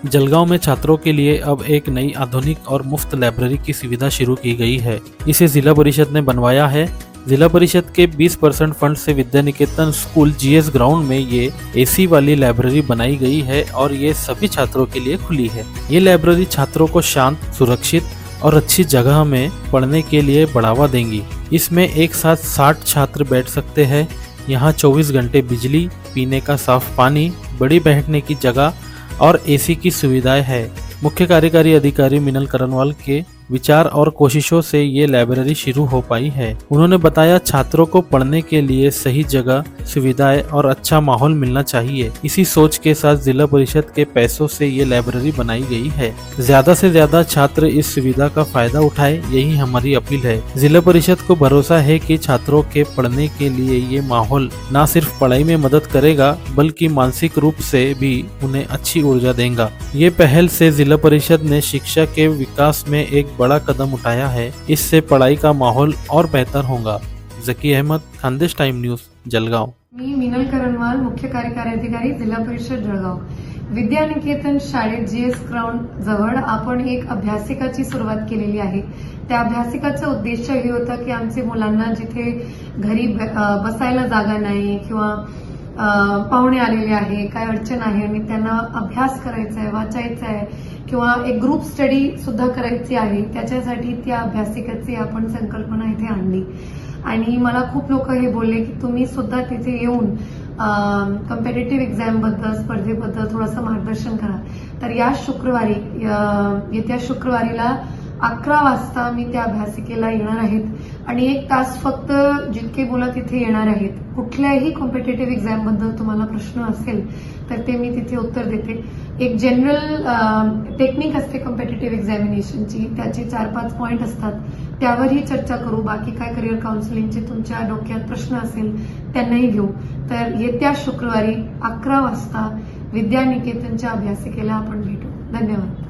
जलगांव में छात्रों के लिए अब एक नई आधुनिक और मुफ्त लाइब्रेरी की सुविधा शुरू की गई है। इसे जिला परिषद ने बनवाया है। जिला परिषद के 20% फंड से Vidya Niketan school GS ground में ये एसी वाली लाइब्रेरी बनाई गई है और ये सभी छात्रों के लिए खुली है। ये लाइब्रेरी छात्रों को शांत, सुरक्षित और अच्छी जगह में पढ़ने के लिए बढ़ावा देंगी। इसमें एक साथ 60 छात्र बैठ सकते हैं। यहाँ 24 घंटे बिजली, पीने का साफ पानी, बड़ी बैठने की जगह और एसी की सुविधाएं है। मुख्य कार्यकारी अधिकारी मिनल करनवाल के विचार और कोशिशों से ये लाइब्रेरी शुरू हो पाई है। उन्होंने बताया, छात्रों को पढ़ने के लिए सही जगह, सुविधाएं और अच्छा माहौल मिलना चाहिए। इसी सोच के साथ जिला परिषद के पैसों से ये लाइब्रेरी बनाई गई है। ज्यादा से ज्यादा छात्र इस सुविधा का फायदा उठाए, यही हमारी अपील है। जिला परिषद को भरोसा है कि छात्रों के पढ़ने के लिए ये माहौल न सिर्फ पढ़ाई में मदद करेगा बल्कि मानसिक रूप से भी उन्हें अच्छी ऊर्जा देगा। ये पहल से जिला परिषद ने शिक्षा के विकास में एक बड़ा कदम उठाया है। इससे पढ़ाई का माहौल और बेहतर होगा। Zaki Ahmad, Khandesh times news, Jalgaon. मी मिनल करनवाल, मुख्य कार्यकारी अधिकारी, जिल्हा परिषद जळगाव। विद्या निकेतन शाळेत जीएस ग्राउंड जवळ आपण एक अभ्यासिकाची सुरुवात केलेली आहे। त्या अभ्यासिकाचा उद्देश हे होता की आमचे मुलांना जिथे घरी बसायला जागा नाही किंवा पाहुणे आलेले आहे, काय अडचण आहे आणि त्यांना अभ्यास करायचा आहे, वाचायचा आहे किंवा एक ग्रुप स्टडी सुद्धा करायची आहे, त्याच्यासाठी त्या अभ्यासिकेची आपण संकल्पना इथे आणली। आणि मला खूप लोक हे बोलले की तुम्ही सुद्धा तिथे येऊन कॉम्पिटिटिव्ह एक्झाम बद्दल, स्पर्धेबद्दल थोडंसं मार्गदर्शन करा। तर या शुक्रवारी, येत्या शुक्रवारीला 11 वाजता मी त्या अभ्यासिकेला येणार आहेत आणि 1 तास फक्त जितके मुलं तिथे येणार आहेत, कुठल्याही कॉम्पिटिटिव्ह एक्झाम बद्दल तुम्हाला प्रश्न असेल तर ते मी तिथे उत्तर देते। एक जनरल टेक्निक असते कॉम्पिटिटिव्ह एक्झामिनेशनची, त्याचे 4-5 पॉइंट असतात, त्यावरही चर्चा करू। बाकी काय करिअर काउन्सिलिंगचे तुमच्या डोक्यात प्रश्न असेल त्यांनाही घेऊ। तर येत्या शुक्रवारी 11 वाजता विद्या निकेतनच्या अभ्यासिकेला आपण भेटू। धन्यवाद।